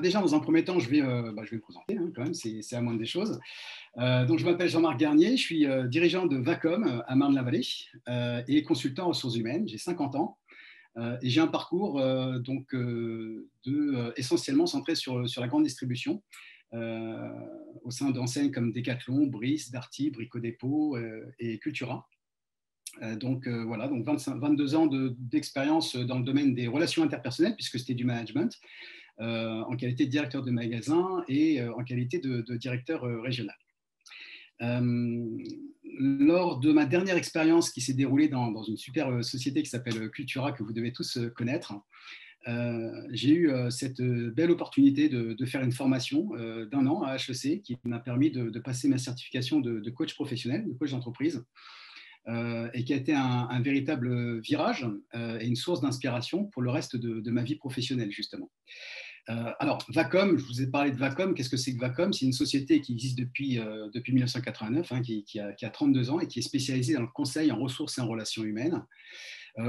Déjà, dans un premier temps, je vais me présenter hein, quand même, c'est la moindre des choses. Donc, je m'appelle Jean-Marc Garnier, je suis dirigeant de Vacom à Marne-la-Vallée et consultant en ressources humaines. J'ai 50 ans et j'ai un parcours essentiellement centré sur la grande distribution au sein d'enseignes comme Decathlon, Brice, Darty, Brico Dépôt et Cultura. Voilà, donc 22 ans d'expérience dans le domaine des relations interpersonnelles, puisque c'était du management, en qualité de directeur de magasin et en qualité de directeur régional. Lors de ma dernière expérience qui s'est déroulée dans une super société qui s'appelle Cultura, que vous devez tous connaître, j'ai eu cette belle opportunité de faire une formation d'un an à HEC qui m'a permis de passer ma certification de coach professionnel, de coach d'entreprise. Et qui a été un véritable virage et une source d'inspiration pour le reste de ma vie professionnelle, justement. Alors, Vacom, je vous ai parlé de Vacom. Qu'est-ce que c'est que Vacom? C'est une société qui existe depuis 1989, hein, qui a 32 ans et qui est spécialisée dans le conseil en ressources et en relations humaines,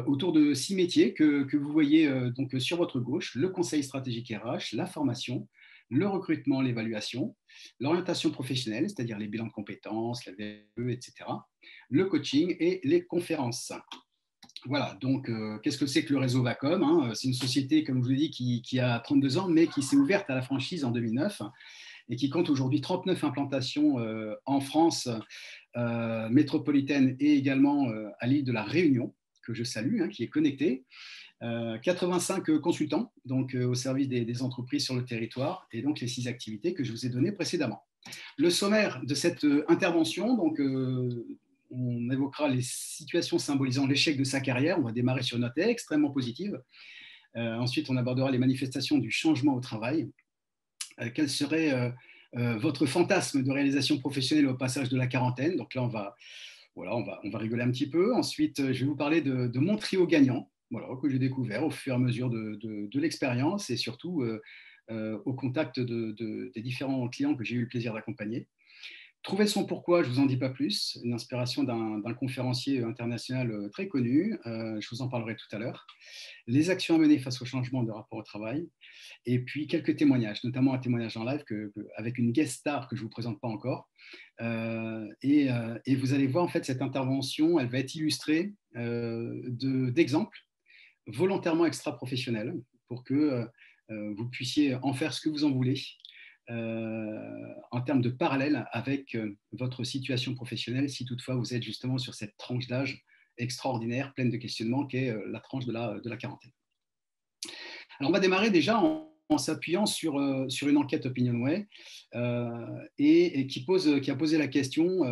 autour de 6 métiers que vous voyez donc sur votre gauche: le conseil stratégique RH, la formation, le recrutement, l'évaluation, l'orientation professionnelle, c'est-à-dire les bilans de compétences, la VE, etc., le coaching et les conférences. Voilà, donc qu'est-ce que c'est que le réseau Vacom, hein? C'est une société, comme je vous l'ai dit, qui a 32 ans, mais qui s'est ouverte à la franchise en 2009 et qui compte aujourd'hui 39 implantations en France métropolitaine et également à l'île de la Réunion, que je salue, hein, qui est connectée. 85 consultants donc, au service des entreprises sur le territoire et donc les 6 activités que je vous ai données précédemment. Le sommaire de cette intervention, donc, on évoquera les situations symbolisant l'échec de sa carrière. On va démarrer sur une note extrêmement positive. Ensuite, on abordera les manifestations du changement au travail. Quel serait votre fantasme de réalisation professionnelle au passage de la quarantaine? Donc là, on va rigoler un petit peu. Ensuite, je vais vous parler de mon trio gagnant, voilà, que j'ai découvert au fur et à mesure de l'expérience et surtout au contact des différents clients que j'ai eu le plaisir d'accompagner. Trouver son pourquoi, je ne vous en dis pas plus, une inspiration d'un conférencier international très connu, je vous en parlerai tout à l'heure. Les actions à mener face au changement de rapport au travail, et puis quelques témoignages, notamment un témoignage en live avec une guest star que je ne vous présente pas encore. Et vous allez voir, en fait, cette intervention, elle va être illustrée d'exemples volontairement extra-professionnels pour que vous puissiez en faire ce que vous en voulez en termes de parallèle avec votre situation professionnelle, si toutefois vous êtes justement sur cette tranche d'âge extraordinaire, pleine de questionnements, qu'est la tranche de la quarantaine. Alors, on va démarrer déjà en s'appuyant sur une enquête OpinionWay et qui a posé la question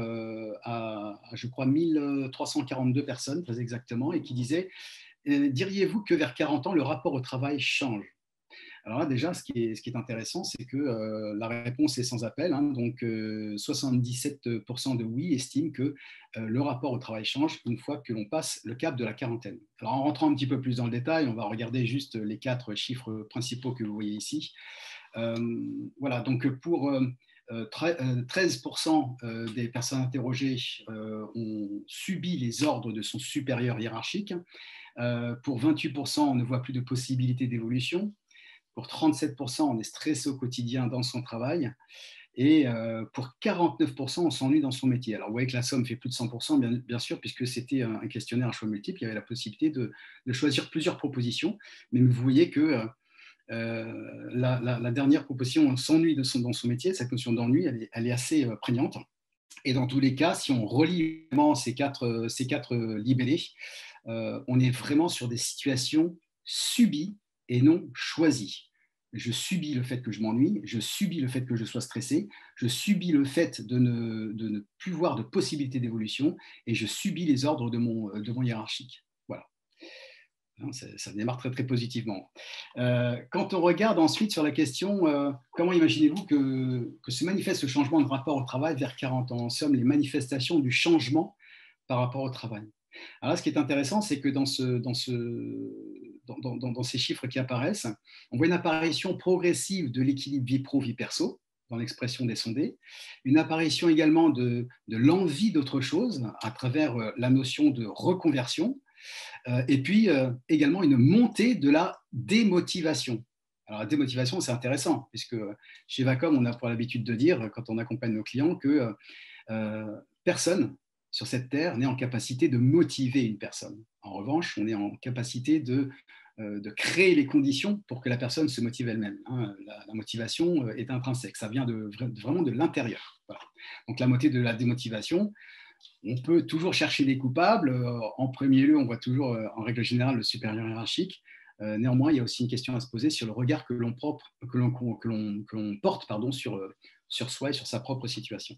à, je crois, 1342 personnes, très exactement, et qui disait diriez-vous que vers 40 ans, le rapport au travail change? Alors là, déjà, ce qui est intéressant, c'est que la réponse est sans appel. Hein, donc, 77% de oui estiment que le rapport au travail change une fois que l'on passe le cap de la quarantaine. Alors, en rentrant un petit peu plus dans le détail, on va regarder juste les 4 chiffres principaux que vous voyez ici. Voilà, donc pour 13% des personnes interrogées ont subi les ordres de son supérieur hiérarchique. Pour 28%, on ne voit plus de possibilité d'évolution. Pour 37%, on est stressé au quotidien dans son travail. Et pour 49%, on s'ennuie dans son métier. Alors, vous voyez que la somme fait plus de 100%, bien sûr, puisque c'était un questionnaire à choix multiple. Il y avait la possibilité de choisir plusieurs propositions. Mais vous voyez que la dernière proposition, on s'ennuie dans son métier. Cette notion d'ennui, elle est assez prégnante. Et dans tous les cas, si on relie ces quatre libellés, on est vraiment sur des situations subies et non choisies. Je subis le fait que je m'ennuie, je subis le fait que je sois stressé, je subis le fait de ne plus voir de possibilité d'évolution et je subis les ordres de mon hiérarchique. Voilà. Ça démarre très, très positivement. Quand on regarde ensuite sur la question comment imaginez-vous que se manifeste ce changement de rapport au travail vers 40 ans? En somme, les manifestations du changement par rapport au travail. Alors là, ce qui est intéressant, c'est que dans ces chiffres qui apparaissent, on voit une apparition progressive de l'équilibre vie pro-vie perso, dans l'expression des sondés, une apparition également de l'envie d'autre chose à travers la notion de reconversion, et puis également une montée de la démotivation. Alors, la démotivation, c'est intéressant, puisque chez Vacom, on a pour l'habitude de dire, quand on accompagne nos clients, que personne sur cette terre n'est en capacité de motiver une personne. En revanche, on est en capacité de créer les conditions pour que la personne se motive elle-même. Hein. La motivation est intrinsèque, ça vient vraiment de l'intérieur. Voilà. Donc, la moitié de la démotivation, on peut toujours chercher des coupables. En premier lieu, on voit toujours, en règle générale, le supérieur hiérarchique. Néanmoins, il y a aussi une question à se poser sur le regard que l'on porte sur soi et sur sa propre situation.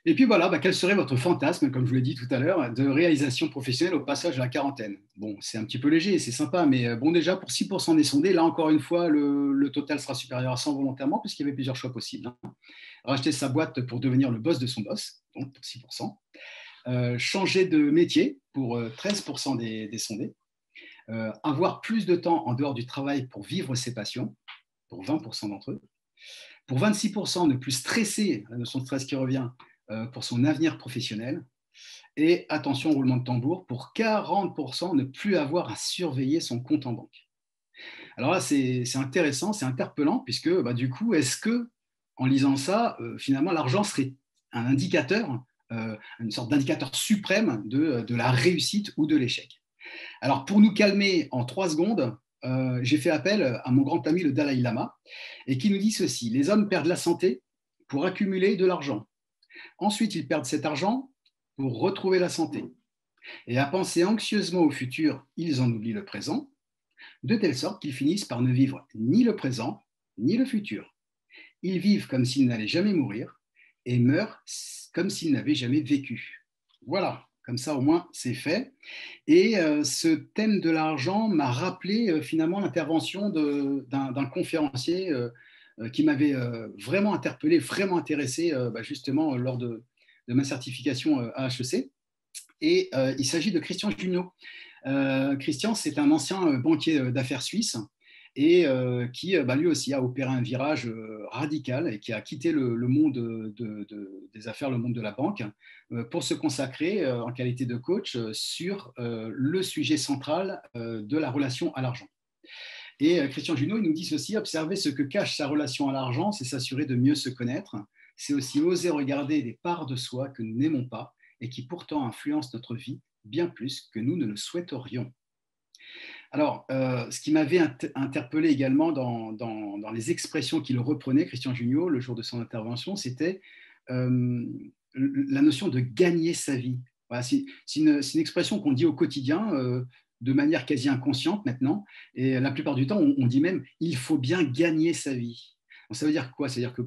Et puis voilà, quel serait votre fantasme, comme je vous l'ai dit tout à l'heure, de réalisation professionnelle au passage de la quarantaine? Bon, c'est un petit peu léger, c'est sympa, mais bon, déjà, pour 6% des sondés, là encore une fois, le total sera supérieur à 100 volontairement, puisqu'il y avait plusieurs choix possibles. Hein. Racheter sa boîte pour devenir le boss de son boss, donc pour 6%. Changer de métier pour 13% des sondés. Avoir plus de temps en dehors du travail pour vivre ses passions, pour 20% d'entre eux. Pour 26%, ne plus stresser, la notion de stress qui revient, pour son avenir professionnel. Et attention, roulement de tambour, pour 40%, ne plus avoir à surveiller son compte en banque. Alors là, c'est intéressant, c'est interpellant, puisque du coup, est-ce que, en lisant ça, finalement, l'argent serait un indicateur, une sorte d'indicateur suprême de la réussite ou de l'échec? Alors, pour nous calmer en 3 secondes, j'ai fait appel à mon grand ami le Dalai Lama, et qui nous dit ceci: les hommes perdent la santé pour accumuler de l'argent. Ensuite, ils perdent cet argent pour retrouver la santé. Et à penser anxieusement au futur, ils en oublient le présent, de telle sorte qu'ils finissent par ne vivre ni le présent, ni le futur. Ils vivent comme s'ils n'allaient jamais mourir et meurent comme s'ils n'avaient jamais vécu. Voilà, comme ça au moins c'est fait. Et ce thème de l'argent m'a rappelé finalement l'intervention d'un conférencier qui m'avait vraiment interpellé, vraiment intéressé justement lors de ma certification à HEC. Et il s'agit de Christian Junio. Christian, c'est un ancien banquier d'affaires suisse et qui lui aussi a opéré un virage radical et qui a quitté le monde des affaires, le monde de la banque, pour se consacrer en qualité de coach sur le sujet central de la relation à l'argent. Et Christian Junot, il nous dit ceci: observer ce que cache sa relation à l'argent, c'est s'assurer de mieux se connaître. C'est aussi oser regarder des parts de soi que nous n'aimons pas et qui pourtant influencent notre vie bien plus que nous ne le souhaiterions. Alors, ce qui m'avait interpellé également dans les expressions qu'il reprenait, Christian Junio, le jour de son intervention, c'était la notion de gagner sa vie. Voilà, c'est une expression qu'on dit au quotidien de manière quasi inconsciente maintenant, et la plupart du temps, on dit même « il faut bien gagner sa vie ». Donc, ça veut dire quoi? Ça veut dire que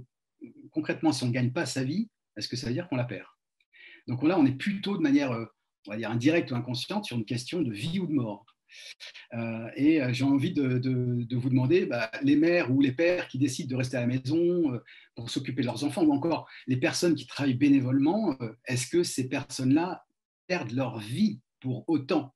concrètement, si on ne gagne pas sa vie, est-ce que ça veut dire qu'on la perd? Donc là, on est plutôt de manière, on va dire, indirecte ou inconsciente sur une question de vie ou de mort. Et j'ai envie de vous demander, les mères ou les pères qui décident de rester à la maison pour s'occuper de leurs enfants, ou encore les personnes qui travaillent bénévolement, est-ce que ces personnes-là perdent leur vie pour autant?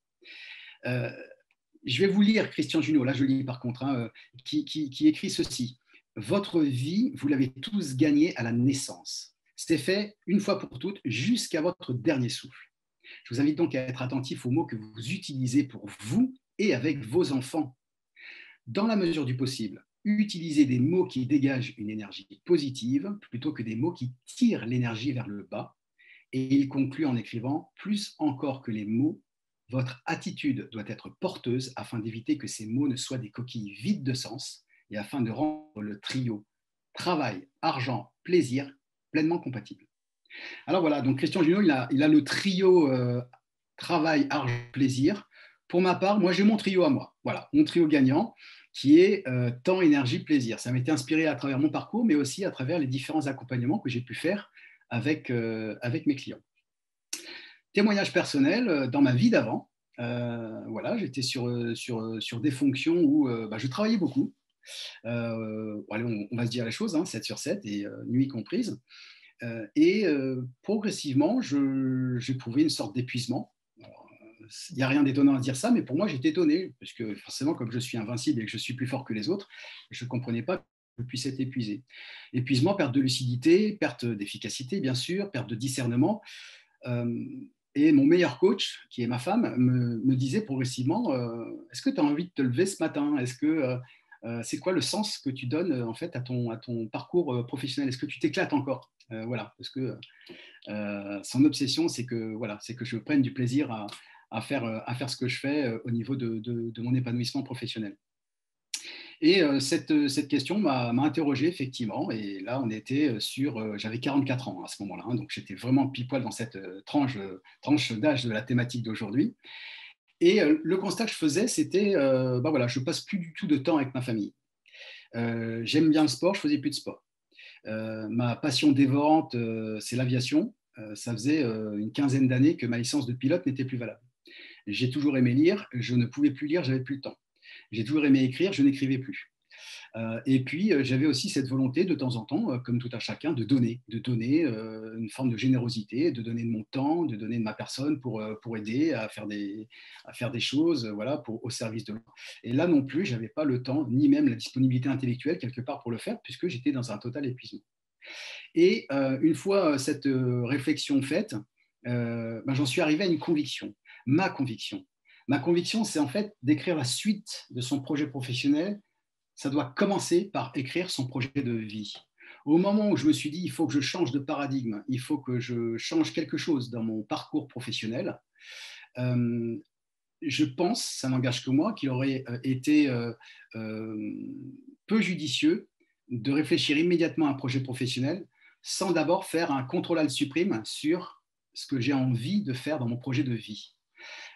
Je vais vous lire Christian Junot, là je lis par contre, qui écrit ceci: votre vie, vous l'avez tous gagnée à la naissance. C'est fait une fois pour toutes jusqu'à votre dernier souffle. Je vous invite donc à être attentif aux mots que vous utilisez pour vous et avec vos enfants. Dans la mesure du possible, utilisez des mots qui dégagent une énergie positive plutôt que des mots qui tirent l'énergie vers le bas. Et il conclut en écrivant: plus encore que les mots, votre attitude doit être porteuse afin d'éviter que ces mots ne soient des coquilles vides de sens et afin de rendre le trio travail, argent, plaisir pleinement compatible. Alors voilà, donc Christian Junot, il a le trio travail, argent, plaisir. Pour ma part, moi j'ai mon trio à moi. Voilà, mon trio gagnant qui est temps, énergie, plaisir. Ça m'était inspiré à travers mon parcours, mais aussi à travers les différents accompagnements que j'ai pu faire avec mes clients. Témoignage personnel, dans ma vie d'avant, voilà, j'étais sur des fonctions où je travaillais beaucoup. Allez, on va se dire les choses, 7 sur 7 et nuit comprise. Et progressivement, j'éprouvais une sorte d'épuisement. Il n'y a rien d'étonnant à dire ça, mais pour moi, j'étais étonné, parce que forcément, comme je suis invincible et que je suis plus fort que les autres, je ne comprenais pas que je puisse être épuisé. Épuisement, perte de lucidité, perte d'efficacité, bien sûr, perte de discernement. Et mon meilleur coach, qui est ma femme, me disait progressivement est-ce que tu as envie de te lever ce matin? Est-ce que c'est quoi le sens que tu donnes en fait à ton parcours professionnel? Est-ce que tu t'éclates encore? Voilà, parce que son obsession, c'est que, voilà, c'est que je prenne du plaisir à faire ce que je fais au niveau de mon épanouissement professionnel. Et cette question m'a interrogé effectivement. Et là, on était j'avais 44 ans à ce moment-là, hein, donc j'étais vraiment pile poil dans cette tranche d'âge de la thématique d'aujourd'hui. Et le constat que je faisais, c'était, bah voilà, je passe plus du tout de temps avec ma famille. J'aime bien le sport, je faisais plus de sport. Ma passion dévorante, c'est l'aviation. Ça faisait une quinzaine d'années que ma licence de pilote n'était plus valable. J'ai toujours aimé lire, je ne pouvais plus lire, j'avais plus le temps. J'ai toujours aimé écrire, je n'écrivais plus. Et puis, j'avais aussi cette volonté de temps en temps, comme tout un chacun, de donner une forme de générosité, de donner de mon temps, de donner de ma personne pour aider à faire des choses voilà, au service de l'autre. Et là non plus, je n'avais pas le temps, ni même la disponibilité intellectuelle quelque part pour le faire, puisque j'étais dans un total épuisement. Et une fois cette réflexion faite, ben, j'en suis arrivé à une conviction, ma conviction. Ma conviction, c'est en fait d'écrire la suite de son projet professionnel. Ça doit commencer par écrire son projet de vie. Au moment où je me suis dit, il faut que je change de paradigme, il faut que je change quelque chose dans mon parcours professionnel, euh, je pense, ça n'engage que moi, qu'il aurait été peu judicieux de réfléchir immédiatement à un projet professionnel sans d'abord faire un contrôle suprême sur ce que j'ai envie de faire dans mon projet de vie.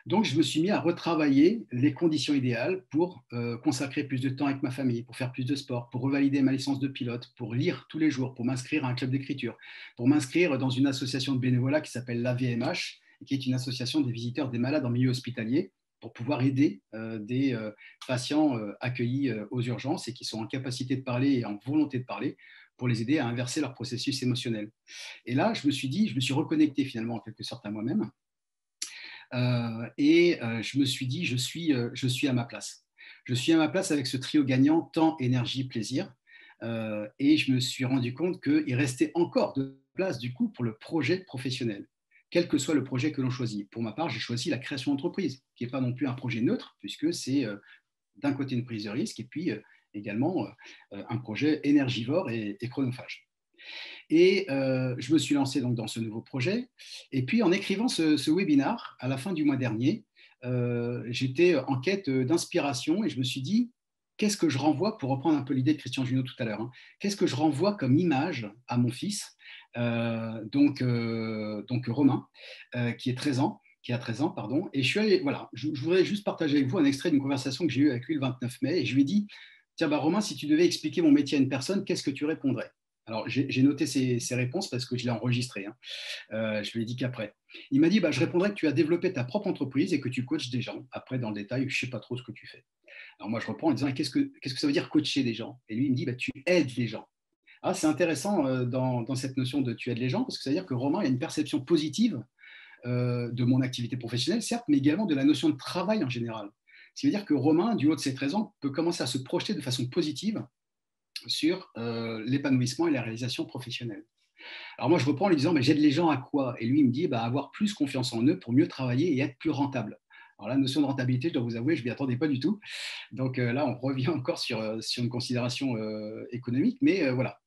Donc, je me suis mis à retravailler les conditions idéales pour consacrer plus de temps avec ma famille, pour faire plus de sport, pour revalider ma licence de pilote, pour lire tous les jours, pour m'inscrire à un club d'écriture, pour m'inscrire dans une association de bénévolat qui s'appelle l'AVMH, qui est une association des visiteurs des malades en milieu hospitalier, pour pouvoir aider des patients accueillis aux urgences et qui sont en capacité de parler et en volonté de parler, pour les aider à inverser leur processus émotionnel. Et là, je me suis reconnecté finalement en quelque sorte à moi-même. Je me suis dit, je suis à ma place. Je suis à ma place avec ce trio gagnant, temps, énergie, plaisir. Et je me suis rendu compte qu'il restait encore de place du coup pour le projet professionnel, quel que soit le projet que l'on choisit. Pour ma part, j'ai choisi la création d'entreprise, qui n'est pas non plus un projet neutre, puisque c'est d'un côté une prise de risque et puis également un projet énergivore et chronophage. Et je me suis lancé donc dans ce nouveau projet. Et puis, en écrivant ce webinar, à la fin du mois dernier, j'étais en quête d'inspiration et je me suis dit, qu'est-ce que je renvoie, pour reprendre un peu l'idée de Christian Junot tout à l'heure, hein, qu'est-ce que je renvoie comme image à mon fils, donc Romain, qui est 13 ans, qui a 13 ans, pardon. Et je suis allé, voilà, je voudrais juste partager avec vous un extrait d'une conversation que j'ai eue avec lui le 29 mai. Et je lui ai dit, tiens, bah, Romain, si tu devais expliquer mon métier à une personne, qu'est-ce que tu répondrais? Alors, j'ai noté ses réponses parce que je l'ai enregistré. Hein. Je lui ai dit qu'après. Il m'a dit, bah, je répondrai que tu as développé ta propre entreprise et que tu coaches des gens. Après, dans le détail, je ne sais pas trop ce que tu fais. Alors moi, je reprends en disant, qu'est-ce que ça veut dire coacher des gens? Et lui, il me dit, bah, tu aides les gens. Ah, c'est intéressant dans cette notion de tu aides les gens, parce que ça veut dire que Romain il a une perception positive de mon activité professionnelle, certes, mais également de la notion de travail en général. Ce qui veut dire que Romain, du haut de ses 13 ans, peut commencer à se projeter de façon positive sur l'épanouissement et la réalisation professionnelle. Alors moi, je reprends en lui disant, mais j'aide les gens à quoi? Et lui, il me dit, bah, avoir plus confiance en eux pour mieux travailler et être plus rentable. Alors la notion de rentabilité, je dois vous avouer, je ne m'y attendais pas du tout. Donc là, on revient encore sur une considération économique, mais voilà,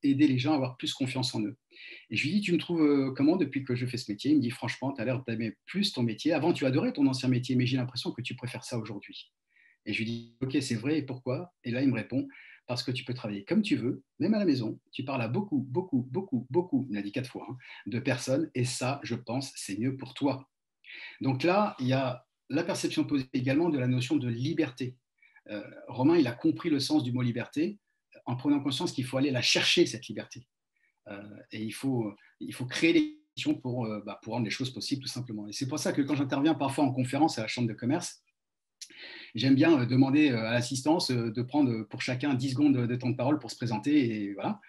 aider les gens à avoir plus confiance en eux. Et je lui dis, tu me trouves comment depuis que je fais ce métier? Il me dit, franchement, tu as l'air d'aimer plus ton métier. Avant, tu adorais ton ancien métier, mais j'ai l'impression que tu préfères ça aujourd'hui. Et je lui dis, ok, c'est vrai, et pourquoi? Et là, il me répond, parce que tu peux travailler comme tu veux, même à la maison. Tu parles à beaucoup, beaucoup, beaucoup, beaucoup, il m'a dit 4 fois, hein, de personnes, et ça, je pense, c'est mieux pour toi. Donc là, il y a la perception positive également de la notion de liberté. Romain, il a compris le sens du mot liberté en prenant conscience qu'il faut aller la chercher, cette liberté. Et il faut créer les conditions pour rendre les choses possibles, tout simplement. Et c'est pour ça que quand j'interviens parfois en conférence à la Chambre de commerce, j'aime bien demander à l'assistance de prendre pour chacun 10 secondes de temps de parole pour se présenter. Et, voilà.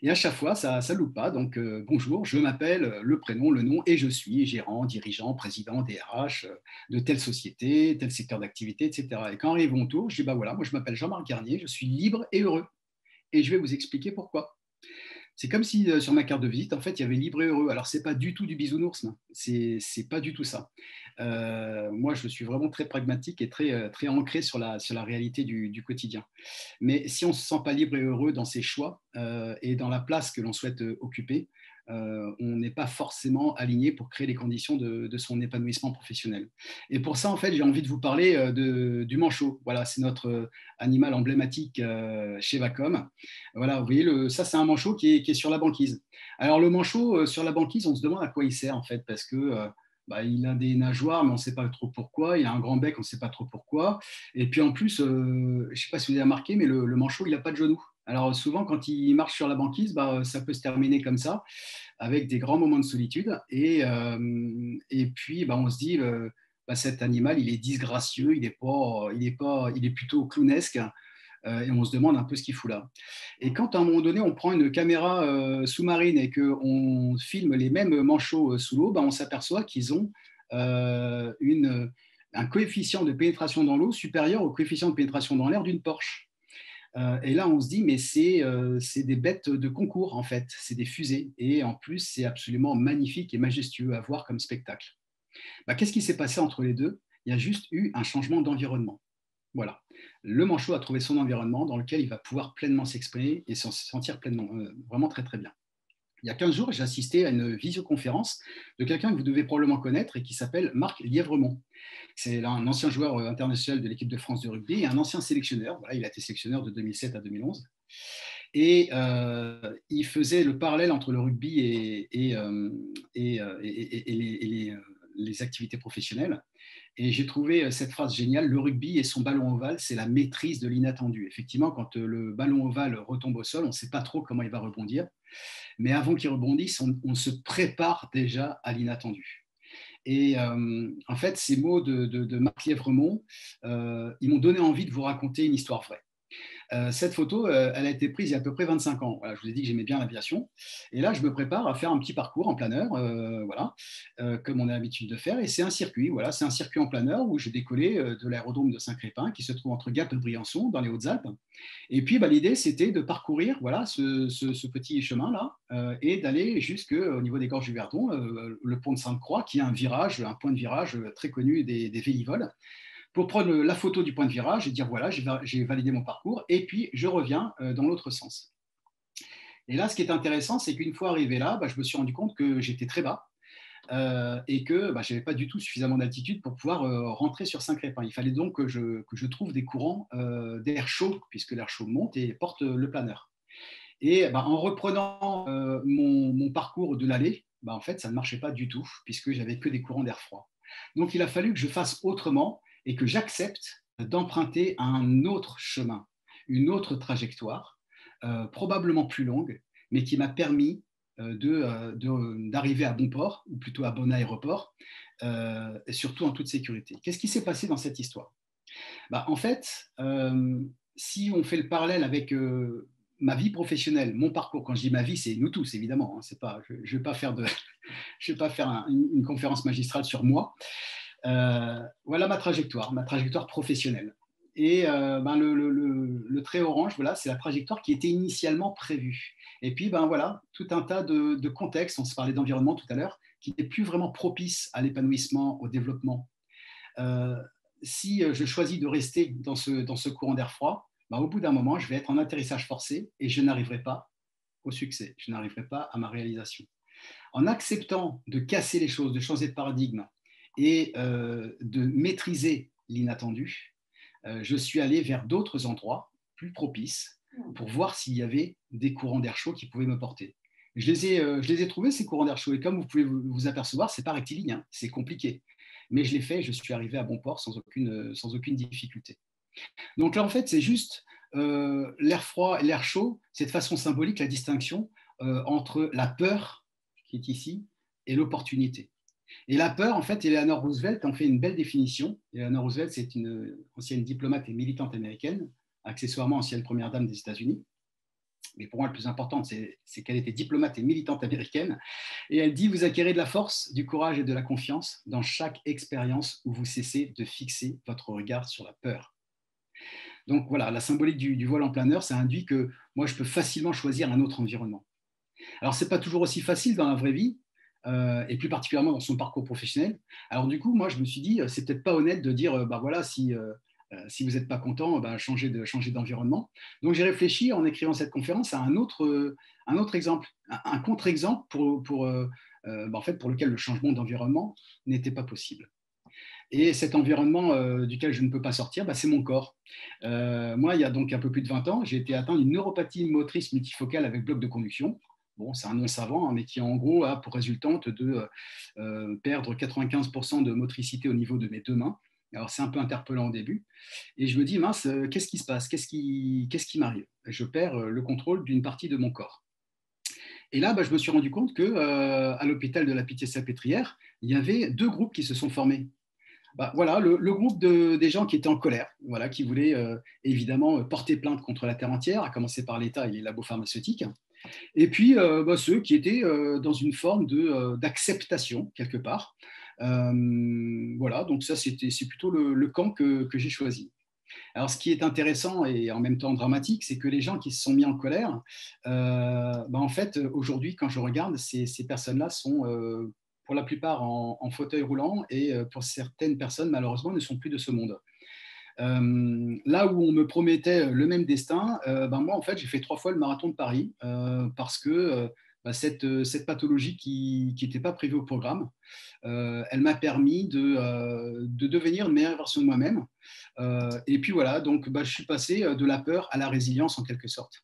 Et à chaque fois, ça ne loupe pas. Donc, bonjour, je m'appelle, le prénom, le nom, et je suis gérant, dirigeant, président, DRH de telle société, tel secteur d'activité, etc. Et quand arrive mon tour, je dis, bah voilà, moi je m'appelle Jean-Marc Garnier, je suis libre et heureux. Et je vais vous expliquer pourquoi. C'est comme si sur ma carte de visite, en fait, il y avait libre et heureux. Alors, c'est pas du tout du bisounours, hein. C'est pas du tout ça. Moi, je suis vraiment très pragmatique et très ancré sur la réalité du quotidien. Mais si on ne se sent pas libre et heureux dans ses choix et dans la place que l'on souhaite occuper, on n'est pas forcément aligné pour créer les conditions de son épanouissement professionnel. Et pour ça, en fait, j'ai envie de vous parler du manchot. Voilà, c'est notre animal emblématique chez Vacom. Voilà, vous voyez, ça, c'est un manchot qui est sur la banquise. Alors, le manchot sur la banquise, on se demande à quoi il sert, en fait, parce que il a des nageoires, mais on ne sait pas trop pourquoi. Il a un grand bec, on ne sait pas trop pourquoi. Et puis en plus, je ne sais pas si vous avez remarqué, mais le manchot, il n'a pas de genoux. Alors souvent, quand il marche sur la banquise, ça peut se terminer comme ça, avec des grands moments de solitude. Et puis, on se dit, cet animal, il est disgracieux, il est plutôt clownesque. Et on se demande un peu ce qu'il fout là. Et quand à un moment donné, on prend une caméra sous-marine et qu'on filme les mêmes manchots sous l'eau, on s'aperçoit qu'ils ont un coefficient de pénétration dans l'eau supérieur au coefficient de pénétration dans l'air d'une Porsche. Et là, on se dit, mais c'est des bêtes de concours, en fait. C'est des fusées. Et en plus, c'est absolument magnifique et majestueux à voir comme spectacle. Qu'est-ce qui s'est passé entre les deux? Il y a juste eu un changement d'environnement. Voilà. Le manchot a trouvé son environnement dans lequel il va pouvoir pleinement s'exprimer et se sentir pleinement, vraiment très, très bien. Il y a 15 jours, j'ai assisté à une visioconférence de quelqu'un que vous devez probablement connaître et qui s'appelle Marc Lièvremont. C'est un ancien joueur international de l'équipe de France de rugby et un ancien sélectionneur. Voilà, il a été sélectionneur de 2007 à 2011. Et il faisait le parallèle entre le rugby et les activités professionnelles. Et j'ai trouvé cette phrase géniale: le rugby et son ballon ovale, c'est la maîtrise de l'inattendu. Effectivement, quand le ballon ovale retombe au sol, on ne sait pas trop comment il va rebondir. Mais avant qu'il rebondisse, on se prépare déjà à l'inattendu. Et en fait, ces mots de Marc Lièvremont, ils m'ont donné envie de vous raconter une histoire vraie. Cette photo, elle a été prise il y a à peu près 25 ans. Voilà, je vous ai dit que j'aimais bien l'aviation. Et là, je me prépare à faire un petit parcours en planeur, voilà, comme on a l'habitude de faire. Et c'est un circuit, voilà, c'est un circuit en planeur où j'ai décollé de l'aérodrome de Saint-Crépin, qui se trouve entre Gap et Briançon, dans les Hautes-Alpes. Et puis, l'idée, c'était de parcourir voilà, ce petit chemin-là et d'aller jusqu'au niveau des gorges du Verdon, le pont de Sainte-Croix, qui est un point de virage très connu des Vélivoles, pour prendre la photo du point de virage et dire voilà, j'ai validé mon parcours, et puis je reviens dans l'autre sens. Et là, ce qui est intéressant, c'est qu'une fois arrivé là, je me suis rendu compte que j'étais très bas et que je n'avais pas du tout suffisamment d'altitude pour pouvoir rentrer sur Saint-Crépin. Il fallait donc que je trouve des courants d'air chaud, puisque l'air chaud monte et porte le planeur. Et en reprenant mon parcours de l'allée, en fait, ça ne marchait pas du tout, puisque j'avais que des courants d'air froid. Donc, il a fallu que je fasse autrement et que j'accepte d'emprunter un autre chemin, une autre trajectoire, probablement plus longue, mais qui m'a permis d'arriver à bon port, ou plutôt à bon aéroport, et surtout en toute sécurité. Qu'est-ce qui s'est passé dans cette histoire? En fait, si on fait le parallèle avec ma vie professionnelle, mon parcours, quand je dis ma vie, c'est nous tous, évidemment. Hein, c'est pas, je ne vais pas faire, une conférence magistrale sur moi. Voilà ma trajectoire professionnelle. Et le trait orange, voilà, c'est la trajectoire qui était initialement prévue. Et puis, voilà, tout un tas de contextes, on se parlait d'environnement tout à l'heure, qui n'est plus vraiment propice à l'épanouissement, au développement. Si je choisis de rester dans ce courant d'air froid, au bout d'un moment, je vais être en atterrissage forcé et je n'arriverai pas au succès, je n'arriverai pas à ma réalisation. En acceptant de casser les choses, de changer de paradigme et de maîtriser l'inattendu, je suis allé vers d'autres endroits plus propices pour voir s'il y avait des courants d'air chaud qui pouvaient me porter. Je les ai trouvés, ces courants d'air chaud, et comme vous pouvez vous apercevoir, ce n'est pas rectiligne, hein, c'est compliqué. Mais je l'ai fait, je suis arrivé à bon port sans aucune difficulté. Donc là, en fait, c'est juste l'air froid et l'air chaud, c'est de façon symbolique la distinction entre la peur, qui est ici, et l'opportunité. Et la peur, en fait, Eleanor Roosevelt en fait une belle définition. Eleanor Roosevelt, c'est une ancienne diplomate et militante américaine, accessoirement ancienne première dame des États-Unis. Mais pour moi, le plus important, c'est qu'elle était diplomate et militante américaine. Et elle dit: vous acquérez de la force, du courage et de la confiance dans chaque expérience où vous cessez de fixer votre regard sur la peur. Donc voilà, la symbolique du voile en planeur, ça induit que moi, je peux facilement choisir un autre environnement. Alors, ce n'est pas toujours aussi facile dans la vraie vie, et plus particulièrement dans son parcours professionnel. Alors, du coup, moi, je me suis dit, c'est peut-être pas honnête de dire, bah voilà, si vous n'êtes pas content, bah, changez d'environnement. Donc, j'ai réfléchi en écrivant cette conférence à un autre exemple, un contre-exemple bah, en fait, pour lequel le changement d'environnement n'était pas possible. Et cet environnement duquel je ne peux pas sortir, bah, c'est mon corps. Moi, il y a donc un peu plus de 20 ans, j'ai été atteint d'une neuropathie motrice multifocale avec bloc de conduction. Bon, c'est un nom savant, hein, mais qui en gros a pour résultante de perdre 95% de motricité au niveau de mes deux mains. Alors, c'est un peu interpellant au début. Et je me dis, mince, qu'est-ce qui se passe? Qu'est-ce qui m'arrive? Je perds le contrôle d'une partie de mon corps. Et là, bah, je me suis rendu compte qu'à l'hôpital de la Pitié-Salpêtrière, il y avait deux groupes qui se sont formés. Bah, voilà, le groupe des gens qui étaient en colère, voilà, qui voulaient évidemment porter plainte contre la terre entière, à commencer par l'État et les labos pharmaceutiques. Et puis bah, ceux qui étaient dans une forme d'acceptation, quelque part. Voilà, donc ça, c'est plutôt le camp que j'ai choisi. Alors, ce qui est intéressant et en même temps dramatique, c'est que les gens qui se sont mis en colère, bah, en fait, aujourd'hui, quand je regarde, ces personnes-là sont pour la plupart en fauteuil roulant et pour certaines personnes, malheureusement, ne sont plus de ce monde. Là où on me promettait le même destin, ben moi, en fait, j'ai fait 3 fois le marathon de Paris parce que bah, cette pathologie qui n'était pas prévue au programme, elle m'a permis de devenir une meilleure version de moi-même. Et puis voilà, donc bah, je suis passé de la peur à la résilience en quelque sorte.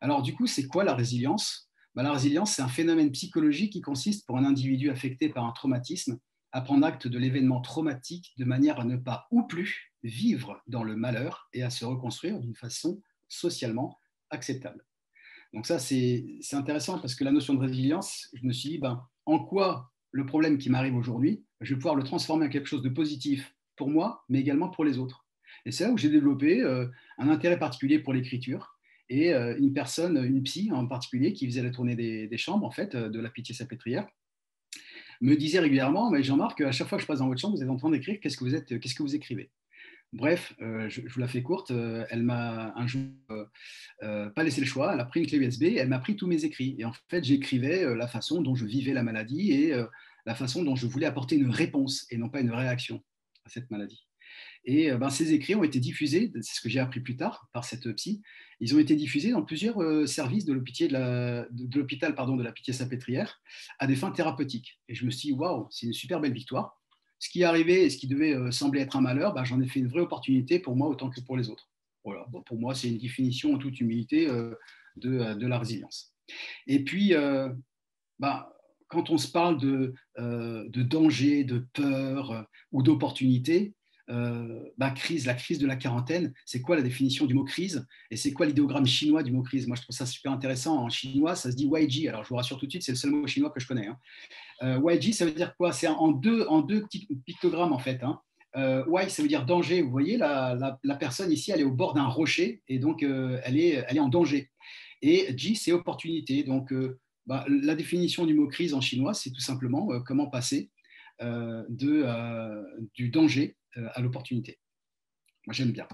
Alors du coup, c'est quoi la résilience? Bah, la résilience, c'est un phénomène psychologique qui consiste pour un individu affecté par un traumatisme à prendre acte de l'événement traumatique de manière à ne pas ou plus vivre dans le malheur et à se reconstruire d'une façon socialement acceptable. Donc ça, c'est intéressant parce que la notion de résilience, je me suis dit, ben, en quoi le problème qui m'arrive aujourd'hui, je vais pouvoir le transformer en quelque chose de positif pour moi, mais également pour les autres. Et c'est là où j'ai développé un intérêt particulier pour l'écriture et une personne, une psy en particulier, qui faisait la tournée des chambres en fait, de la Pitié-Salpêtrière, me disait régulièrement, mais Jean-Marc, à chaque fois que je passe dans votre chambre, vous êtes en train d'écrire, qu'est-ce que vous écrivez? Bref, je vous la fais courte, elle m'a un jour pas laissé le choix, elle a pris une clé USB, elle m'a pris tous mes écrits. Et en fait, j'écrivais la façon dont je vivais la maladie et la façon dont je voulais apporter une réponse et non pas une réaction à cette maladie. Et ben, ces écrits ont été diffusés, c'est ce que j'ai appris plus tard par cette psy, ils ont été diffusés dans plusieurs services de l'hôpital de la Pitié-Salpêtrière à des fins thérapeutiques. Et je me suis dit, waouh, c'est une super belle victoire. Ce qui arrivait et ce qui devait sembler être un malheur, ben, j'en ai fait une vraie opportunité pour moi autant que pour les autres. Voilà. Bon, pour moi, c'est une définition en toute humilité de la résilience. Et puis, ben, quand on se parle de danger, de peur ou d'opportunité, la crise de la quarantaine, c'est quoi la définition du mot crise? Et c'est quoi l'idéogramme chinois du mot crise? Moi, je trouve ça super intéressant. En chinois, ça se dit YG. Alors, je vous rassure tout de suite, c'est le seul mot chinois que je connais. Hein. YG, ça veut dire quoi? C'est en deux petits pictogrammes, en fait. Hein. Y, ça veut dire danger. Vous voyez, la personne ici, elle est au bord d'un rocher et donc elle est en danger. Et G, c'est opportunité. Donc, bah, la définition du mot crise en chinois, c'est tout simplement comment passer du danger à l'opportunité. Moi, j'aime bien.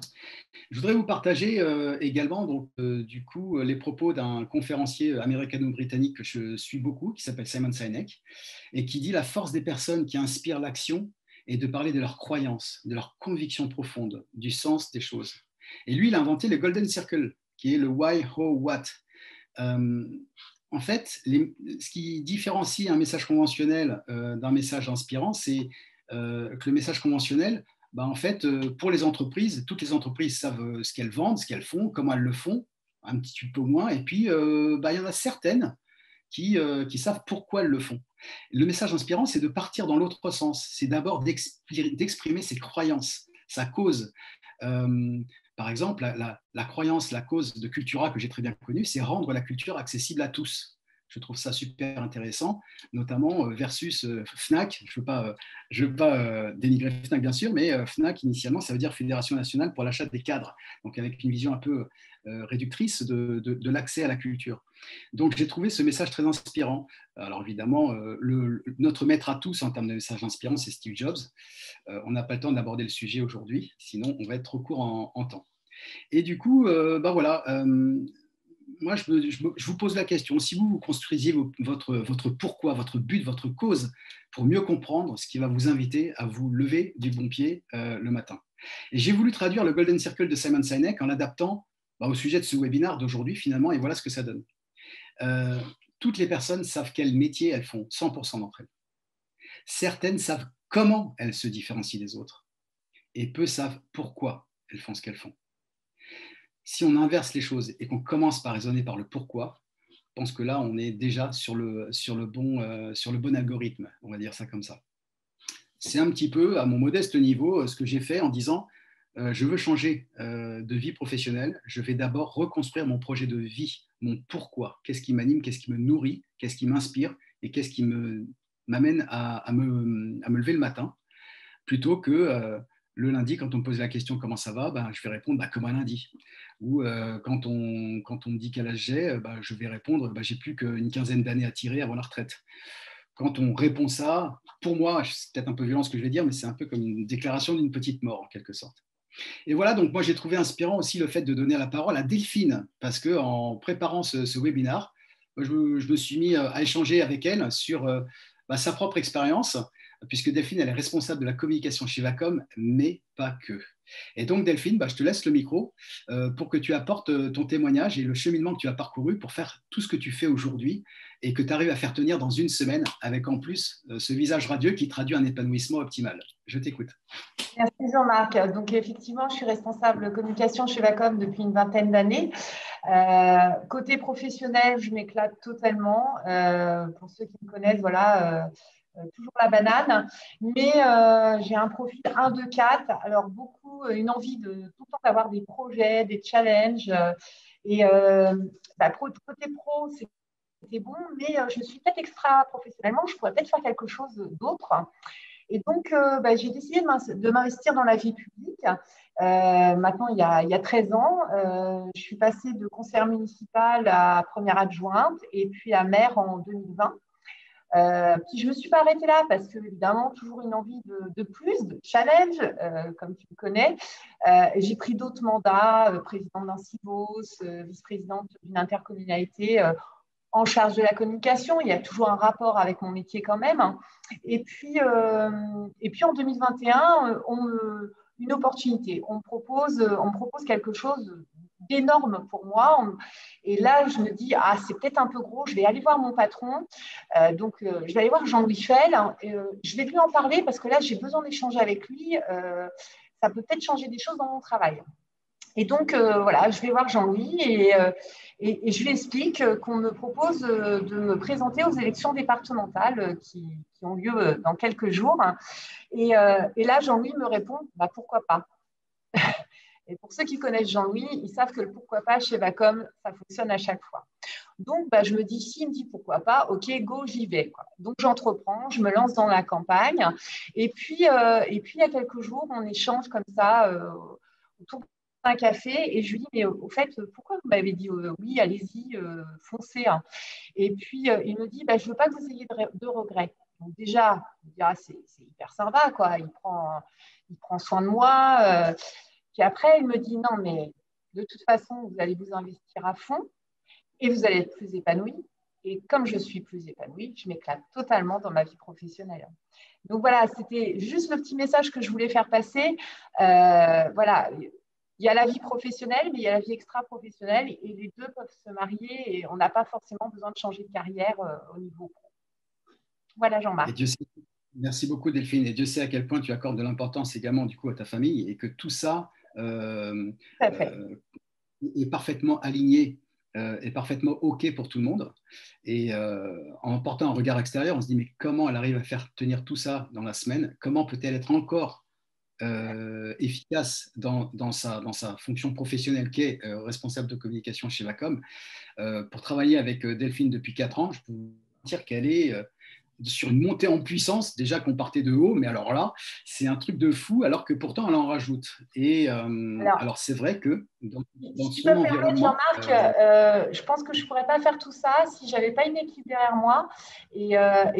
Je voudrais vous partager également donc, du coup, les propos d'un conférencier américano-britannique que je suis beaucoup, qui s'appelle Simon Sinek, et qui dit la force des personnes qui inspirent l'action est de parler de leurs croyances, de leurs convictions profondes, du sens des choses. Et lui, il a inventé le Golden Circle, qui est le why, how, what. Euh, en fait, ce qui différencie un message conventionnel d'un message inspirant, c'est que le message conventionnel, bah, en fait, pour les entreprises, toutes les entreprises savent ce qu'elles vendent, ce qu'elles font, comment elles le font, un petit peu moins, et puis bah, il y en a certaines qui savent pourquoi elles le font. Le message inspirant, c'est de partir dans l'autre sens, c'est d'abord d'exprimer ses croyances, sa cause. Euh, Par exemple, la croyance, la cause de Cultura que j'ai très bien connue, c'est rendre la culture accessible à tous. Je trouve ça super intéressant, notamment versus FNAC. Je veux pas dénigrer FNAC, bien sûr, mais FNAC, initialement, ça veut dire Fédération nationale pour l'achat des cadres, donc avec une vision un peu réductrice de l'accès à la culture. Donc, j'ai trouvé ce message très inspirant. Alors, évidemment, notre maître à tous en termes de message inspirant, c'est Steve Jobs. On n'a pas le temps d'aborder le sujet aujourd'hui, sinon on va être trop court en temps. Et du coup, bah voilà, moi, je vous pose la question. Si vous construisiez votre pourquoi, votre but, votre cause, pour mieux comprendre ce qui va vous inviter à vous lever du bon pied le matin. Et j'ai voulu traduire le Golden Circle de Simon Sinek en l'adaptant au sujet de ce webinaire d'aujourd'hui, finalement, et voilà ce que ça donne. Toutes les personnes savent quel métier elles font, 100% d'entre elles. Certaines savent comment elles se différencient des autres, et peu savent pourquoi elles font ce qu'elles font. Si on inverse les choses et qu'on commence par raisonner par le pourquoi, je pense que là, on est déjà sur le bon algorithme, on va dire ça comme ça. C'est un petit peu, à mon modeste niveau, ce que j'ai fait en disant je veux changer de vie professionnelle, je vais d'abord reconstruire mon projet de vie, mon pourquoi, qu'est-ce qui m'anime, qu'est-ce qui me nourrit, qu'est-ce qui m'inspire et qu'est-ce qui m'amène à me lever le matin, plutôt que le lundi, quand on me pose la question comment ça va, je vais répondre comme un lundi. Ou quand on me dit quel âge j'ai, je vais répondre j'ai plus qu'une quinzaine d'années à tirer avant la retraite. Quand on répond ça, pour moi, c'est peut-être un peu violent ce que je vais dire, mais c'est un peu comme une déclaration d'une petite mort en quelque sorte. Et voilà, donc moi j'ai trouvé inspirant aussi le fait de donner la parole à Delphine, parce qu'en préparant ce webinaire, je me suis mis à échanger avec elle sur sa propre expérience, puisque Delphine, elle est responsable de la communication chez Vacom, mais pas que. Et donc Delphine, je te laisse le micro pour que tu apportes ton témoignage et le cheminement que tu as parcouru pour faire tout ce que tu fais aujourd'hui et que tu arrives à faire tenir dans une semaine, avec en plus ce visage radieux qui traduit un épanouissement optimal. Je t'écoute. Merci Jean-Marc. Donc effectivement, je suis responsable communication chez Vacom depuis une vingtaine d'années. Côté professionnel, je m'éclate totalement. Pour ceux qui me connaissent, voilà, toujours la banane. Mais j'ai un profil 1, 2, 4. Alors beaucoup, une envie de tout le temps d'avoir des projets, des challenges. Côté pro, c'était bon, mais je suis peut-être extra professionnellement, je pourrais peut-être faire quelque chose d'autre. Et donc, j'ai décidé de m'investir dans la vie publique. Maintenant, il y a 13 ans, je suis passée de conseillère municipale à première adjointe et puis à maire en 2020. Puis je ne me suis pas arrêtée là parce que, évidemment, toujours une envie de plus, de challenge, comme tu le connais. J'ai pris d'autres mandats, présidente d'un CIVOS, vice-présidente d'une intercommunalité, en charge de la communication. Il y a toujours un rapport avec mon métier quand même. Et puis en 2021, une opportunité. On me propose quelque chose d'énorme pour moi. Et là, je me dis, c'est peut-être un peu gros, je vais aller voir mon patron. Je vais aller voir Jean-Louis Fell. Je vais lui en parler parce que là, j'ai besoin d'échanger avec lui. Ça peut peut-être changer des choses dans mon travail. Et donc, voilà, je vais voir Jean-Louis et je lui explique qu'on me propose de me présenter aux élections départementales qui ont lieu dans quelques jours. Et là, Jean-Louis me répond, pourquoi pas. Et pour ceux qui connaissent Jean-Louis, ils savent que le pourquoi pas chez Vacom, ça fonctionne à chaque fois. Donc, je me dis, s'il me dit pourquoi pas, ok, go, j'y vais, quoi. Donc, j'entreprends, je me lance dans la campagne. Et puis, il y a quelques jours, on échange comme ça autour un café et je lui dis, mais au fait, pourquoi vous m'avez dit oui, allez-y, foncez. Et puis, il me dit, je ne veux pas que vous ayez de regrets. Donc déjà, c'est hyper sympa, quoi. Il prend soin de moi. Puis après, il me dit, non, mais de toute façon, vous allez vous investir à fond et vous allez être plus épanoui. Et comme je suis plus épanouie, je m'éclate totalement dans ma vie professionnelle. Donc voilà, c'était juste le petit message que je voulais faire passer. Voilà. Il y a la vie professionnelle, mais il y a la vie extra-professionnelle et les deux peuvent se marier et on n'a pas forcément besoin de changer de carrière au niveau pro. Voilà, Jean-Marc. Merci beaucoup, Delphine. Et Dieu sait à quel point tu accordes de l'importance également du coup à ta famille et que tout ça est parfaitement aligné et parfaitement OK pour tout le monde. Et en portant un regard extérieur, on se dit mais comment elle arrive à faire tenir tout ça dans la semaine? Comment peut-elle être encore efficace dans sa fonction professionnelle qui est responsable de communication chez Vacom? Pour travailler avec Delphine depuis 4 ans, je peux vous dire qu'elle est sur une montée en puissance, déjà qu'on partait de haut, mais alors là, c'est un truc de fou, alors que pourtant, elle en rajoute. Et alors c'est vrai que dans si son environnement… Jean-Marc, je pense que je ne pourrais pas faire tout ça si je n'avais pas une équipe derrière moi. Et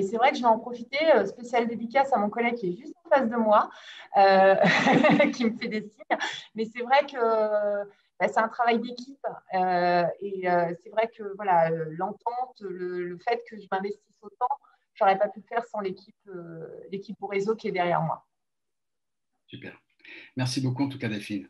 c'est vrai que je vais en profiter, spécial dédicace à mon collègue qui est juste en face de moi, qui me fait des signes. Mais c'est vrai que c'est un travail d'équipe. C'est vrai que voilà, l'entente, le fait que je m'investisse autant, je n'aurais pas pu le faire sans l'équipe au réseau qui est derrière moi. Super. Merci beaucoup en tout cas, Delphine.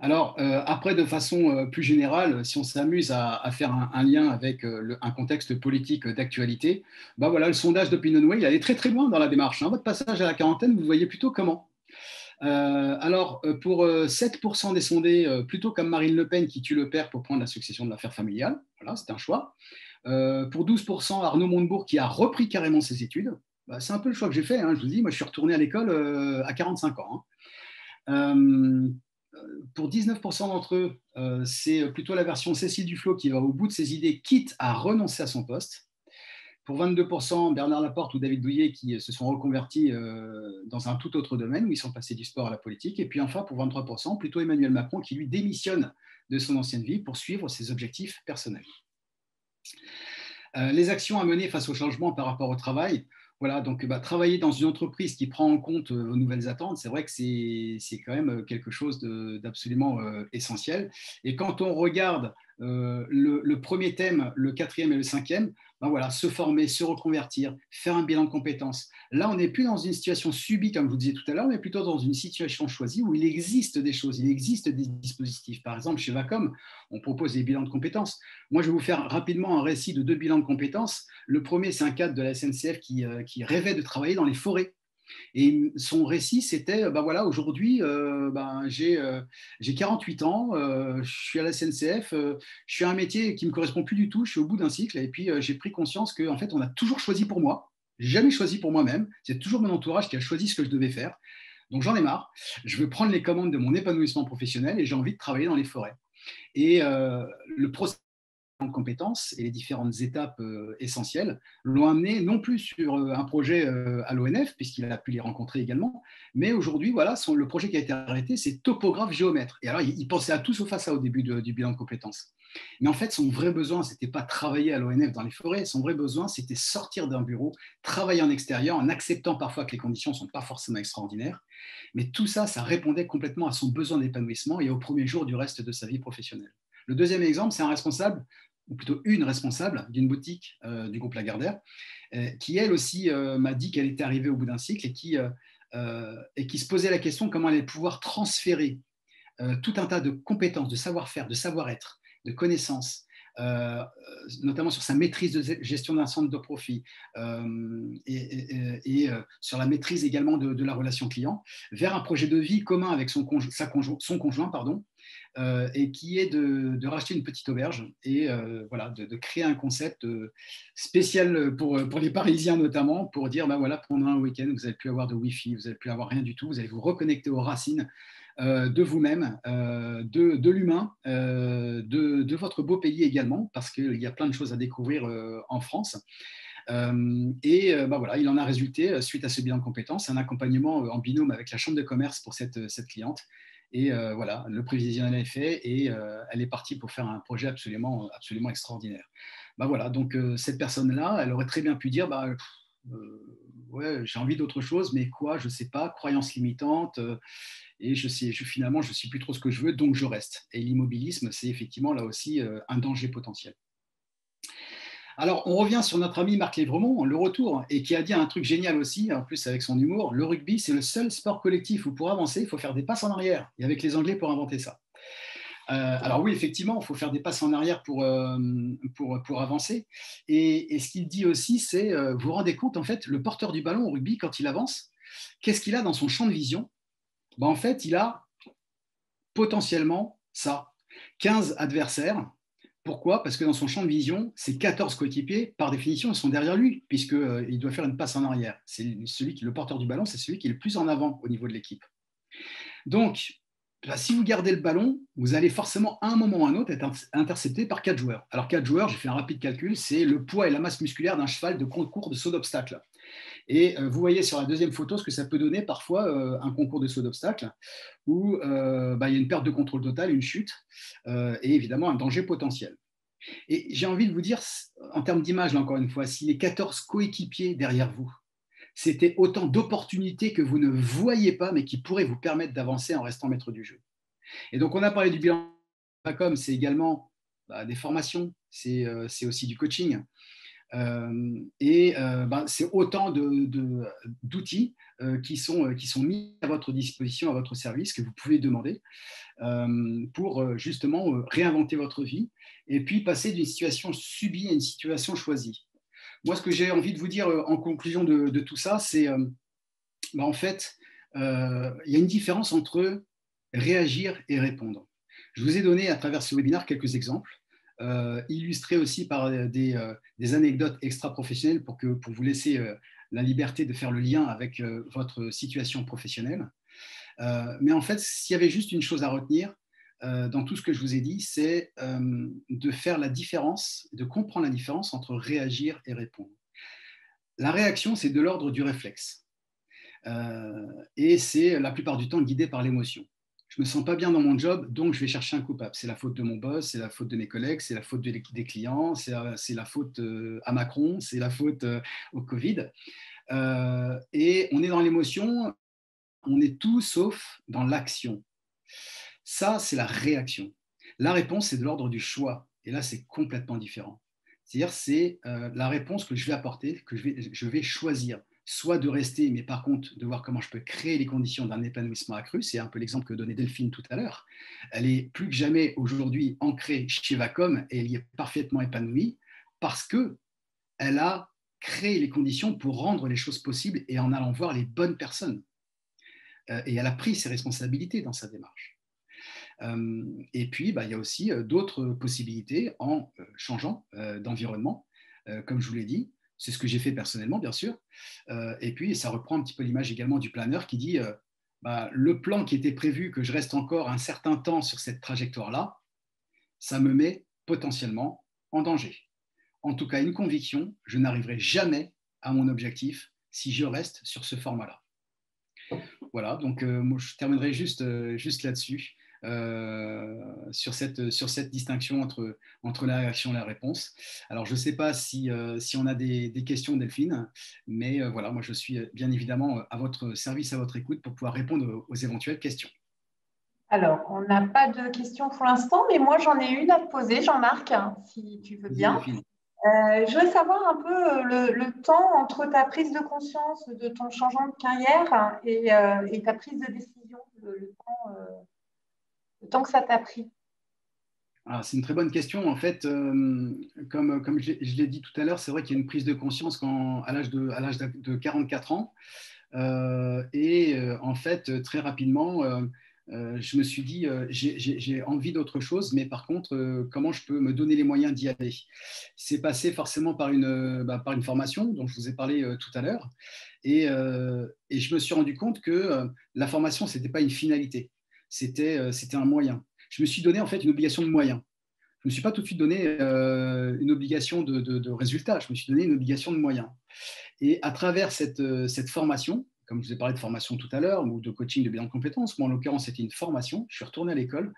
Alors, après, de façon plus générale, si on s'amuse à faire un lien avec un contexte politique d'actualité, bah voilà, le sondage d'OpinionWay, il allait très très loin dans la démarche. Hein. Votre passage à la quarantaine, vous voyez plutôt comment? Pour 7% des sondés, plutôt comme Marine Le Pen qui tue le père pour prendre la succession de l'affaire familiale, voilà, c'est un choix. Pour 12%, Arnaud Montebourg qui a repris carrément ses études. Bah, c'est un peu le choix que j'ai fait. Hein. Je vous dis, moi je suis retourné à l'école à 45 ans. Hein. Pour 19% d'entre eux, c'est plutôt la version Cécile Duflot qui va au bout de ses idées, quitte à renoncer à son poste. Pour 22%, Bernard Laporte ou David Douillet qui se sont reconvertis dans un tout autre domaine où ils sont passés du sport à la politique. Et puis enfin, pour 23%, plutôt Emmanuel Macron qui lui démissionne de son ancienne vie pour suivre ses objectifs personnels. Les actions à mener face au changement par rapport au travail. Voilà, donc travailler dans une entreprise qui prend en compte vos nouvelles attentes, c'est vrai que c'est quand même quelque chose d'absolument essentiel. Et quand on regarde le premier thème, le quatrième et le cinquième, ben voilà, se former, se reconvertir, faire un bilan de compétences. Là, on n'est plus dans une situation subie, comme je vous disais tout à l'heure, mais plutôt dans une situation choisie où il existe des choses, il existe des dispositifs. Par exemple, chez Vacom, on propose des bilans de compétences. Moi, je vais vous faire rapidement un récit de 2 bilans de compétences. Le premier, c'est un cadre de la SNCF qui rêvait de travailler dans les forêts. Et son récit, c'était, voilà, aujourd'hui, j'ai 48 ans, je suis à la SNCF, je suis à un métier qui ne me correspond plus du tout, je suis au bout d'un cycle, et puis j'ai pris conscience qu'en fait, on a toujours choisi pour moi, jamais choisi pour moi-même, c'est toujours mon entourage qui a choisi ce que je devais faire. Donc j'en ai marre, je veux prendre les commandes de mon épanouissement professionnel et j'ai envie de travailler dans les forêts. Et le processus de compétences et les différentes étapes essentielles l'ont amené non plus sur un projet à l'ONF, puisqu'il a pu les rencontrer également, mais aujourd'hui, voilà, le projet qui a été arrêté, c'est topographe géomètre. Et alors, il pensait à tout sauf à ça au début du bilan de compétences. Mais en fait, son vrai besoin, ce n'était pas travailler à l'ONF dans les forêts, son vrai besoin, c'était sortir d'un bureau, travailler en extérieur, en acceptant parfois que les conditions ne sont pas forcément extraordinaires. Mais tout ça, ça répondait complètement à son besoin d'épanouissement et au premier jour du reste de sa vie professionnelle. Le deuxième exemple, c'est un responsable ou plutôt une responsable d'une boutique du groupe Lagardère, qui elle aussi m'a dit qu'elle était arrivée au bout d'un cycle et qui se posait la question comment elle allait pouvoir transférer tout un tas de compétences, de savoir-faire, de savoir-être, de connaissances, notamment sur sa maîtrise de gestion d'un centre de profit et sur la maîtrise également de la relation client, vers un projet de vie commun avec son conjoint, et qui est de racheter une petite auberge et voilà, de créer un concept spécial pour les Parisiens notamment, pour dire, voilà, pendant un week-end, vous n'allez plus avoir de Wi-Fi, vous n'allez plus avoir rien du tout, vous allez vous reconnecter aux racines de vous-même, de l'humain, de votre beau pays également, parce qu'il y a plein de choses à découvrir en France. Voilà, il en a résulté, suite à ce bilan de compétences, un accompagnement en binôme avec la Chambre de commerce pour cette cliente. Et voilà, le prévisionnel est fait et elle est partie pour faire un projet absolument, absolument extraordinaire. Voilà, donc cette personne-là, elle aurait très bien pu dire, ouais, j'ai envie d'autre chose, mais quoi, je ne sais pas, croyance limitante, et finalement, je ne sais plus trop ce que je veux, donc je reste. Et l'immobilisme, c'est effectivement là aussi un danger potentiel. Alors, on revient sur notre ami Marc Lévremont, le retour, et qui a dit un truc génial aussi, en plus avec son humour, le rugby, c'est le seul sport collectif où pour avancer, il faut faire des passes en arrière. Et avec les Anglais pour inventer ça. Alors oui, effectivement, il faut faire des passes en arrière pour avancer. Et ce qu'il dit aussi, c'est, vous vous rendez compte, en fait, le porteur du ballon au rugby, quand il avance, qu'est-ce qu'il a dans son champ de vision? En fait, il a potentiellement ça, 15 adversaires. Pourquoi? Parce que dans son champ de vision, ces 14 coéquipiers, par définition, ils sont derrière lui, puisqu'il doit faire une passe en arrière. C'est le porteur du ballon, c'est celui qui est le plus en avant au niveau de l'équipe. Donc, si vous gardez le ballon, vous allez forcément, à un moment ou à un autre, être intercepté par 4 joueurs. Alors, 4 joueurs, j'ai fait un rapide calcul, c'est le poids et la masse musculaire d'un cheval de concours de saut d'obstacle. Et vous voyez sur la deuxième photo ce que ça peut donner parfois un concours de saut d'obstacle où il y a une perte de contrôle totale, une chute et évidemment un danger potentiel. Et j'ai envie de vous dire, en termes d'image, là encore une fois, si les 14 coéquipiers derrière vous, c'était autant d'opportunités que vous ne voyez pas, mais qui pourraient vous permettre d'avancer en restant maître du jeu. Et donc, on a parlé du bilan Vacom, c'est également des formations, c'est aussi du coaching. C'est autant d'outils qui sont mis à votre disposition, à votre service, que vous pouvez demander pour justement réinventer votre vie et puis passer d'une situation subie à une situation choisie. Moi, ce que j'ai envie de vous dire en conclusion de tout ça, c'est en fait, il y a une différence entre réagir et répondre. Je vous ai donné à travers ce webinaire quelques exemples, illustrés aussi par des anecdotes extra-professionnelles pour vous laisser la liberté de faire le lien avec votre situation professionnelle. Mais en fait, s'il y avait juste une chose à retenir dans tout ce que je vous ai dit, c'est de faire la différence, de comprendre la différence entre réagir et répondre. La réaction, c'est de l'ordre du réflexe. Et c'est la plupart du temps guidé par l'émotion. Je ne me sens pas bien dans mon job, donc je vais chercher un coupable. C'est la faute de mon boss, c'est la faute de mes collègues, c'est la faute des clients, c'est la faute à Macron, c'est la faute au Covid. Et on est dans l'émotion, on est tout sauf dans l'action. Ça, c'est la réaction. La réponse, c'est de l'ordre du choix. Et là, c'est complètement différent. C'est-à-dire, c'est la réponse que je vais apporter, que je vais choisir. Soit de rester, mais par contre, de voir comment je peux créer les conditions d'un épanouissement accru. C'est un peu l'exemple que donnait Delphine tout à l'heure. Elle est plus que jamais aujourd'hui ancrée chez Vacom et elle y est parfaitement épanouie parce qu'elle a créé les conditions pour rendre les choses possibles et en allant voir les bonnes personnes. Et elle a pris ses responsabilités dans sa démarche. Et puis, il y a aussi d'autres possibilités en changeant d'environnement, comme je vous l'ai dit. C'est ce que j'ai fait personnellement, bien sûr. Et puis, ça reprend un petit peu l'image également du planeur qui dit le plan qui était prévu que je reste encore un certain temps sur cette trajectoire-là, ça me met potentiellement en danger. En tout cas, une conviction, je n'arriverai jamais à mon objectif si je reste sur ce format-là. Voilà, donc moi, je terminerai juste là-dessus. Sur cette distinction entre la réaction et la réponse. Alors, je ne sais pas si on a des questions, Delphine, mais voilà, moi, je suis bien évidemment à votre service, à votre écoute pour pouvoir répondre aux éventuelles questions. Alors, on n'a pas de questions pour l'instant, mais moi, j'en ai une à te poser, Jean-Marc, si tu veux bien. Je voudrais savoir un peu le temps entre ta prise de conscience de ton changement de carrière et ta prise de décision, le temps que ça t'a pris. C'est une très bonne question. En fait, comme je l'ai dit tout à l'heure, c'est vrai qu'il y a une prise de conscience à l'âge de 44 ans. En fait, très rapidement, je me suis dit, j'ai envie d'autre chose, mais par contre, comment je peux me donner les moyens d'y aller? C'est passé forcément par une formation dont je vous ai parlé tout à l'heure. Et je me suis rendu compte que la formation, ce n'était pas une finalité, c'était un moyen. Je me suis donné en fait une obligation de moyens. Je ne me suis pas tout de suite donné une obligation de résultat, je me suis donné une obligation de moyens. Et à travers cette formation, comme je vous ai parlé de formation tout à l'heure, ou de coaching de bilan de compétences, moi en l'occurrence c'était une formation, je suis retourné à l'école.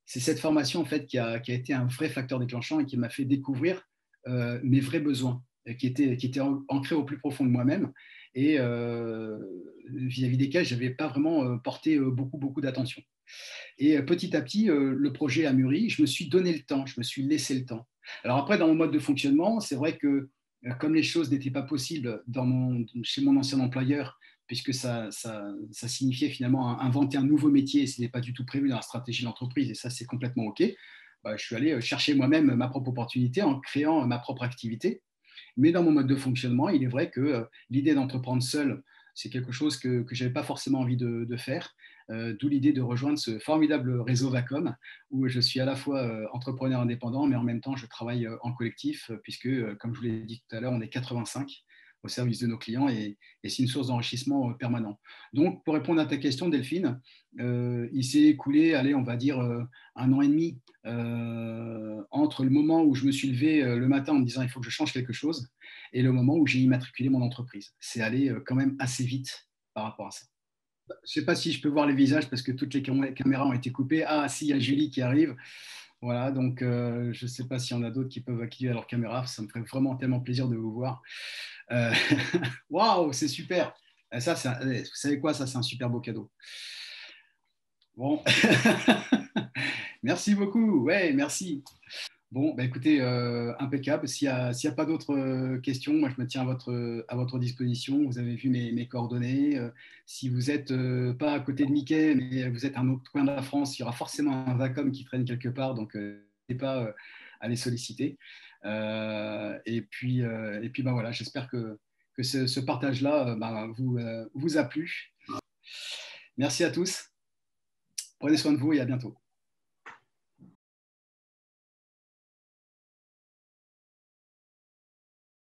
C'est cette formation en fait qui a été un vrai facteur déclenchant et qui m'a fait découvrir mes vrais besoins, qui étaient ancrés au plus profond de moi-même et vis-à-vis desquels je n'avais pas vraiment porté beaucoup d'attention. Et petit à petit, le projet a mûri, je me suis donné le temps, je me suis laissé le temps. Alors après, dans mon mode de fonctionnement, c'est vrai que comme les choses n'étaient pas possibles chez mon ancien employeur, puisque ça signifiait finalement inventer un nouveau métier, et ce n'était pas du tout prévu dans la stratégie de l'entreprise, et ça c'est complètement OK, je suis allé chercher moi-même ma propre opportunité en créant ma propre activité. Mais dans mon mode de fonctionnement, il est vrai que l'idée d'entreprendre seul, c'est quelque chose que je n'avais pas forcément envie de faire. D'où l'idée de rejoindre ce formidable réseau Vacom, où je suis à la fois entrepreneur indépendant, mais en même temps, je travaille en collectif, puisque, comme je vous l'ai dit tout à l'heure, on est 85 au service de nos clients et c'est une source d'enrichissement permanent. Donc, pour répondre à ta question, Delphine, il s'est écoulé, allez, on va dire 1 an et demi entre le moment où je me suis levé le matin en me disant il faut que je change quelque chose et le moment où j'ai immatriculé mon entreprise. C'est allé quand même assez vite par rapport à ça. Je ne sais pas si je peux voir les visages parce que toutes les caméras ont été coupées. Ah, si, il y a Julie qui arrive. Voilà, donc je ne sais pas s'il y en a d'autres qui peuvent activer leur caméra. Ça me ferait vraiment tellement plaisir de vous voir. Waouh, c'est super. Ça, vous savez quoi, ça, c'est un super beau cadeau. Bon, Merci beaucoup. Ouais, merci. Bon, bah écoutez, impeccable. S'il y a pas d'autres questions, moi je me tiens à votre disposition. Vous avez vu mes coordonnées. Si vous n'êtes pas à côté de Mickey, mais vous êtes à un autre coin de la France, il y aura forcément un Vacom qui traîne quelque part, donc n'hésitez pas à les solliciter. Et puis bah, voilà, j'espère que ce partage-là bah, vous a plu. Merci à tous. Prenez soin de vous et à bientôt.